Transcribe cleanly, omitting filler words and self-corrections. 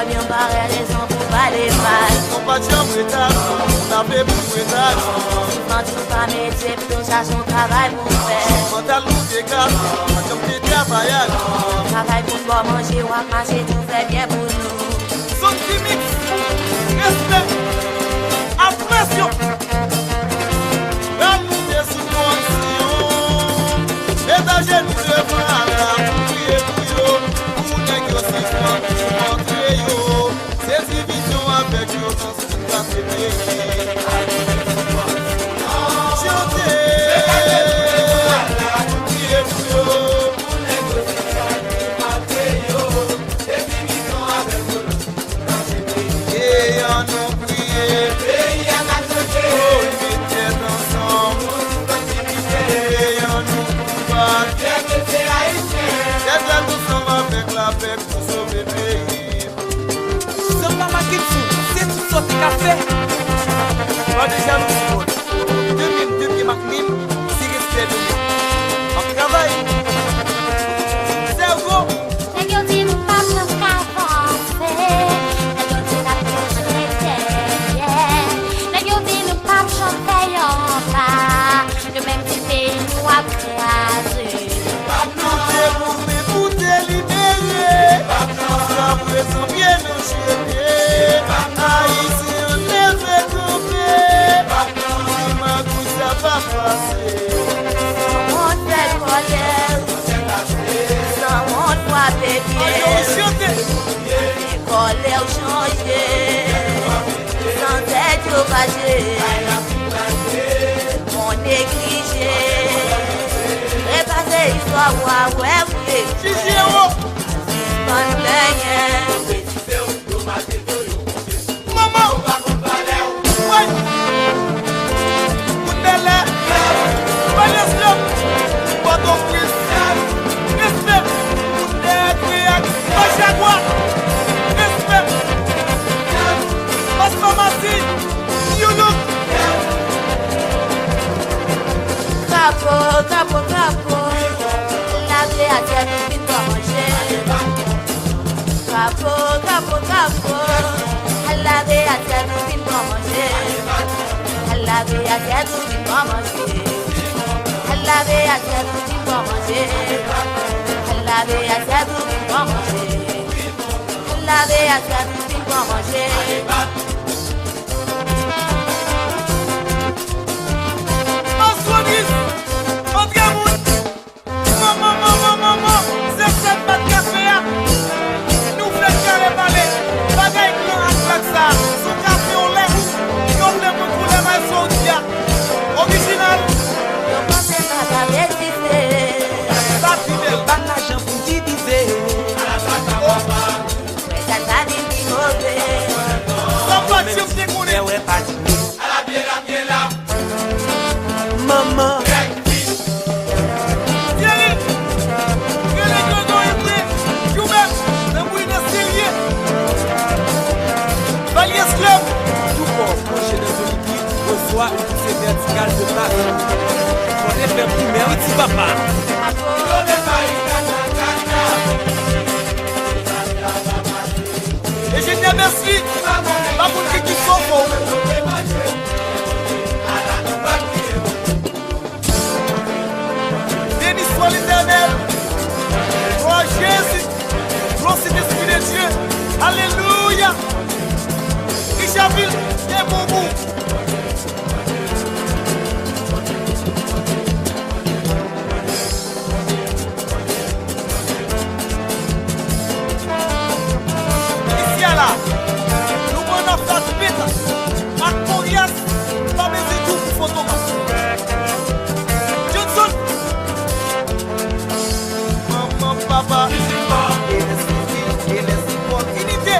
bien barré raison pour pas les mal. On pas de chambre état, on a fait pour état. Quand tu pas métier, tout ça son travail pour faire. Mental nous dégage, comme des travailleurs. Travail pour pouvoir manger ou à manger, tout fait bien pour nous. Son chimique, respect, pression. La nous est sous tension. Et ta jeune devant la prier pour yo. Pour négocier, pour montrer yo. Ces divisions avec yo, dans ce cas c'est bien. C'est tout ça qu'a fait. Moi déjà nous 2002 qui m'anime, si respect de moi. On travaille. Cerveau. Et que tu nous pas nous avancer. Et que tu n'as pas chanté. Et que tu nous pas chanter en bas. De même si t'es nous à craser. Nous devons m'écouter libérer. Ça présent bien enchaîné. Haïtien levé campé. Si ma couche ça va passer. On fait colère. Sans mon doigt bébé. Colère changer. Sans être obligé. Mon négligé. Repasser l'histoire ouais oui. Chichiro. Bonne blague. Maman. Ouais. Koutele. Baleslo. Pardon Chris. Respect. Koutele. Bachagua. Respect. Masmamasi. Youlouk. Capo. La vie a tenu vite pour manger. Capo. La vie a tenu vite pour manger. La vie a tenu vite pour manger. La vie a tenu vite pour manger. La vie a tenu vite pour manger. La vie a tenu vite pour manger. Maman, c'est cette batte café. Nous faisons carré balai. Bagaille blanc à ça. Son café on l'aime. Comme les mots pour les mains saudia. Original. Je pense que ça va résister. Ça fidèle. Pas l'argent pour diviser. Mais ça va mauvais. Ça va tirer qu'on est. Ouais, pas maman. Tout corps penché dans un liquide reçoit une poussée verticale de base. On est fait primaire, petit papa. Et je te remercie. Pas pour qui sont faux. Béni soit l'Éternel. Gloire à Jésus. Gloire c'est l'Esprit de Dieu. Alléluia. Richardville et Boubou. Ici à là, nous prenons ça de bête. À Corias, pas mes étoiles pour photographe. Johnson. Maman, papa. Et les unité.